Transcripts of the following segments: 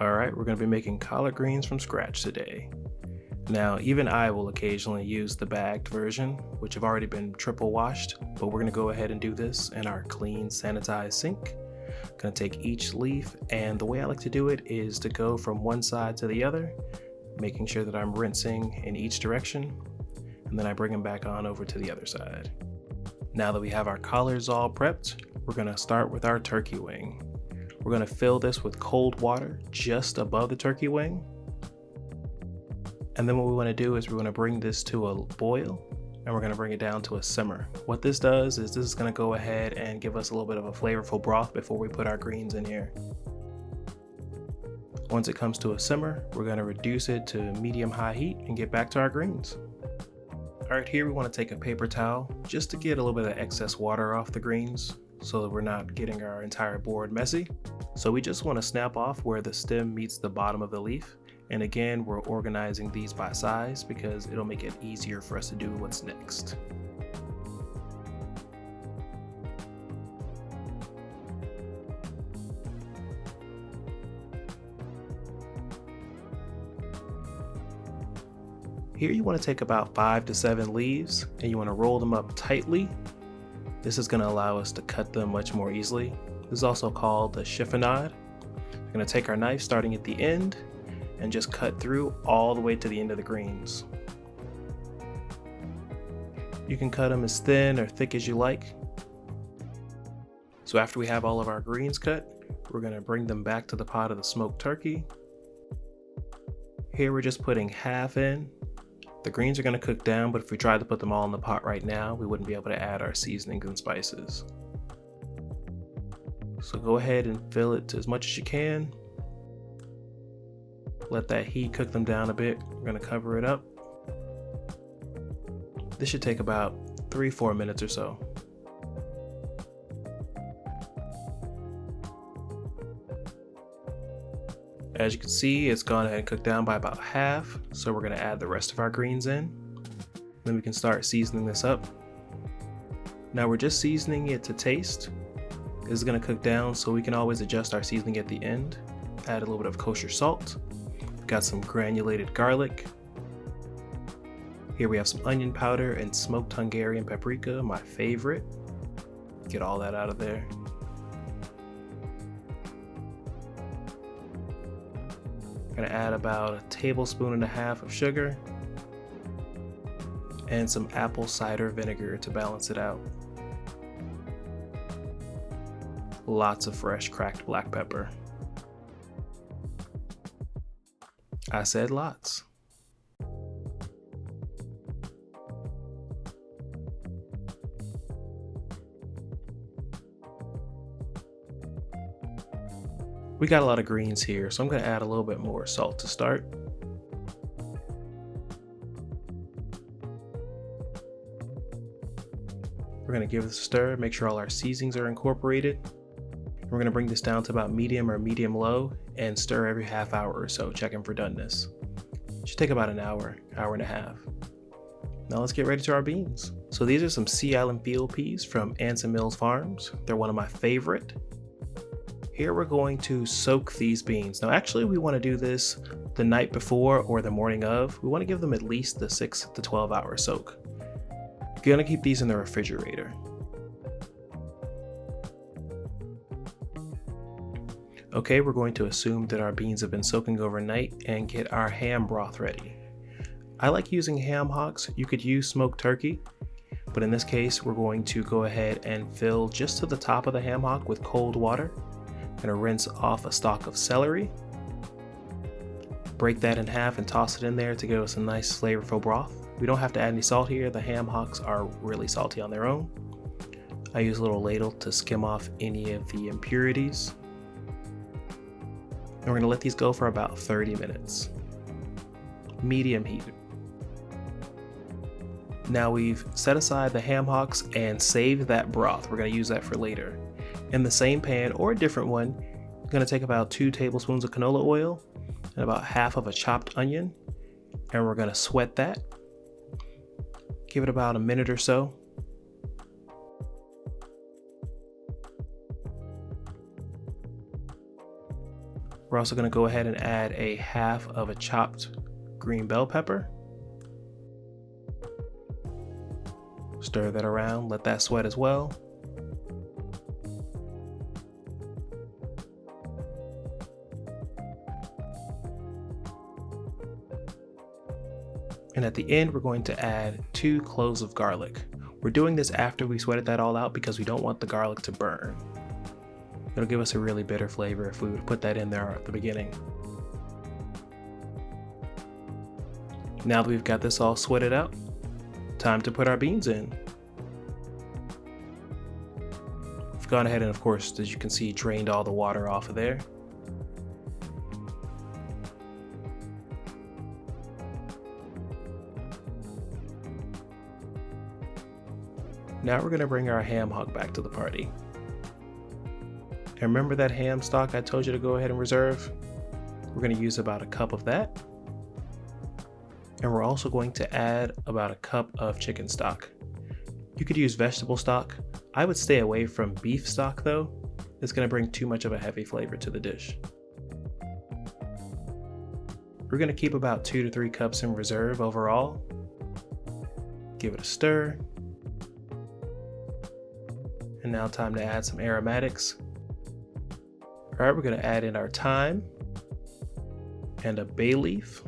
Alright, we're going to be making collard greens from scratch today. Now, even I will occasionally use the bagged version, which have already been triple washed, but we're going to go ahead and do this in our clean, sanitized sink. I'm going to take each leaf, and the way I like to do it is to go from one side to the other, making sure that I'm rinsing in each direction, and then I bring them back on over to the other side. Now that we have our collards all prepped, we're going to start with our turkey wing. We're going to fill this with cold water just above the turkey wing. And then what we want to do is we're going to bring this to a boil, and we're going to bring it down to a simmer. What this does is this is going to go ahead and give us a little bit of a flavorful broth before we put our greens in here. Once it comes to a simmer, we're going to reduce it to medium-high heat and get back to our greens. Alright, here we want to take a paper towel just to get a little bit of excess water off the greens so that we're not getting our entire board messy. So we just want to snap off where the stem meets the bottom of the leaf. And again, we're organizing these by size because it'll make it easier for us to do what's next. Here you want to take about 5 to 7 leaves and you want to roll them up tightly. This is going to allow us to cut them much more easily. This is also called the chiffonade. We're going to take our knife starting at the end and just cut through all the way to the end of the greens. You can cut them as thin or thick as you like. So after we have all of our greens cut, we're going to bring them back to the pot of the smoked turkey. Here we're just putting half in. The greens are going to cook down, but if we tried to put them all in the pot right now, we wouldn't be able to add our seasonings and spices. So go ahead and fill it to as much as you can. Let that heat cook them down a bit. We're going to cover it up. This should take about 3-4 minutes or so. As you can see, it's gone ahead and cooked down by about half, so we're going to add the rest of our greens in. Then we can start seasoning this up. Now we're just seasoning it to taste. This is going to cook down, so we can always adjust our seasoning at the end. Add a little bit of kosher salt. We've got some granulated garlic. Here we have some onion powder and smoked Hungarian paprika, my favorite. Get all that out of there. I'm going to add about 1.5 tablespoons of sugar and some apple cider vinegar to balance it out. Lots of fresh cracked black pepper. I said lots. We got a lot of greens here, so I'm going to add a little bit more salt to start. We're going to give this a stir, make sure all our seasonings are incorporated. We're going to bring this down to about medium or medium low and stir every half hour or so, checking for doneness. It should take about an hour, hour and a half. Now let's get ready to our beans. So these are some Sea Island field peas from Anson Mills Farms. They're one of my favorite. Here we're going to soak these beans. Now actually we want to do this the night before or the morning of. We want to give them at least the 6 to 12 hour soak. You're going to keep these in the refrigerator. Okay, we're going to assume that our beans have been soaking overnight and get our ham broth ready. I like using ham hocks. You could use smoked turkey, but in this case we're going to go ahead and fill just to the top of the ham hock with cold water. Gonna rinse off a stalk of celery, break that in half and toss it in there to give us a nice flavorful broth. We don't have to add any salt here. The ham hocks are really salty on their own. I use a little ladle to skim off any of the impurities. And we're gonna let these go for about 30 minutes. Medium heat. Now we've set aside the ham hocks and saved that broth. We're gonna use that for later. In the same pan or a different one, I'm going to take about 2 tablespoons of canola oil and about half of a chopped onion, and we're going to sweat that. Give it about a minute or so. We're also going to go ahead and add a half of a chopped green bell pepper. Stir that around, let that sweat as well. And at the end, we're going to add 2 cloves of garlic. We're doing this after we sweated that all out because we don't want the garlic to burn. It'll give us a really bitter flavor if we would put that in there at the beginning. Now that we've got this all sweated out, time to put our beans in. I've gone ahead and, of course, as you can see, drained all the water off of there. Now we're going to bring our ham hock back to the party. And remember that ham stock I told you to go ahead and reserve? We're going to use about a cup of that. And we're also going to add about a cup of chicken stock. You could use vegetable stock. I would stay away from beef stock though. It's going to bring too much of a heavy flavor to the dish. We're going to keep about 2 to 3 cups in reserve overall. Give it a stir. And now time to add some aromatics. All right, we're going to add in our thyme and a bay leaf.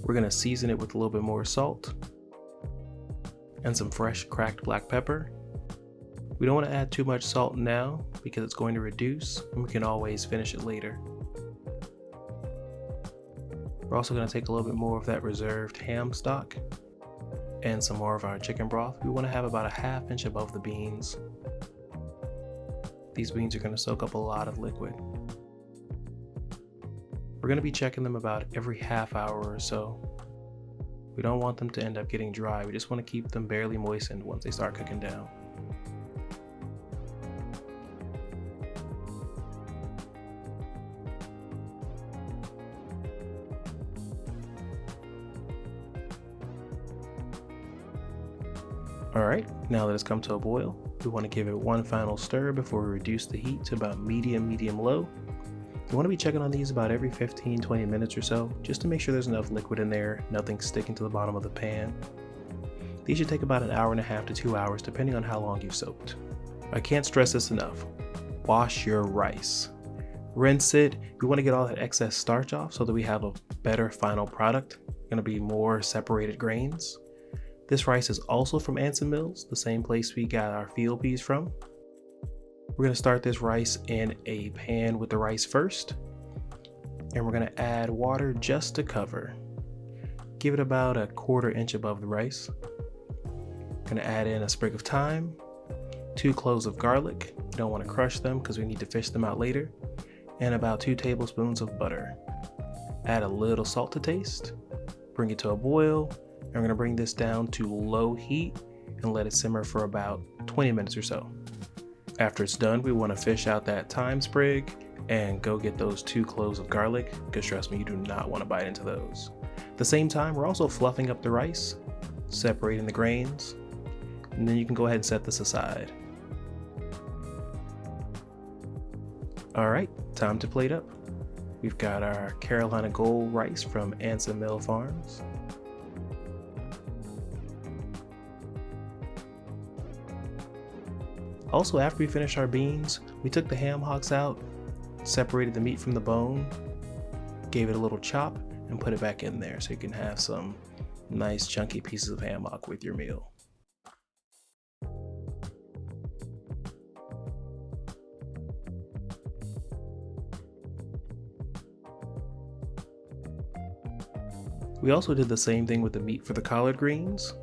We're going to season it with a little bit more salt and some fresh cracked black pepper. We don't want to add too much salt now because it's going to reduce, and we can always finish it later. We're also going to take a little bit more of that reserved ham stock and some more of our chicken broth. We want to have about a ½ inch above the beans. These beans are going to soak up a lot of liquid. We're going to be checking them about every half hour or so. We don't want them to end up getting dry. We just want to keep them barely moistened once they start cooking down. Alright, now that it's come to a boil, we want to give it one final stir before we reduce the heat to about medium-low. You want to be checking on these about every 15-20 minutes or so, just to make sure there's enough liquid in there, nothing sticking to the bottom of the pan. These should take about an hour and a half to 2 hours, depending on how long you've soaked. I can't stress this enough. Wash your rice. Rinse it. We want to get all that excess starch off so that we have a better final product. Going to be more separated grains. This rice is also from Anson Mills, the same place we got our field peas from. We're going to start this rice in a pan with the rice first, and we're going to add water just to cover. Give it about a ¼ inch above the rice. Going to add in a sprig of thyme, 2 cloves of garlic. You don't want to crush them because we need to fish them out later, and about 2 tablespoons of butter. Add a little salt to taste. Bring it to a boil. And we're going to bring this down to low heat and let it simmer for about 20 minutes or so. After it's done, we want to fish out that thyme sprig and go get those 2 cloves of garlic, because trust me, you do not want to bite into those. At the same time, we're also fluffing up the rice, separating the grains, and then you can go ahead and set this aside. Alright, time to plate up. We've got our Carolina Gold rice from Anson Mill Farms. Also, after we finished our beans, we took the ham hocks out, separated the meat from the bone, gave it a little chop, and put it back in there so you can have some nice chunky pieces of ham hock with your meal. We also did the same thing with the meat for the collard greens.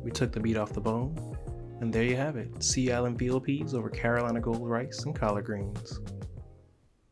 We took the meat off the bone, and there you have it, Sea Island field peas over Carolina Gold rice and collard greens.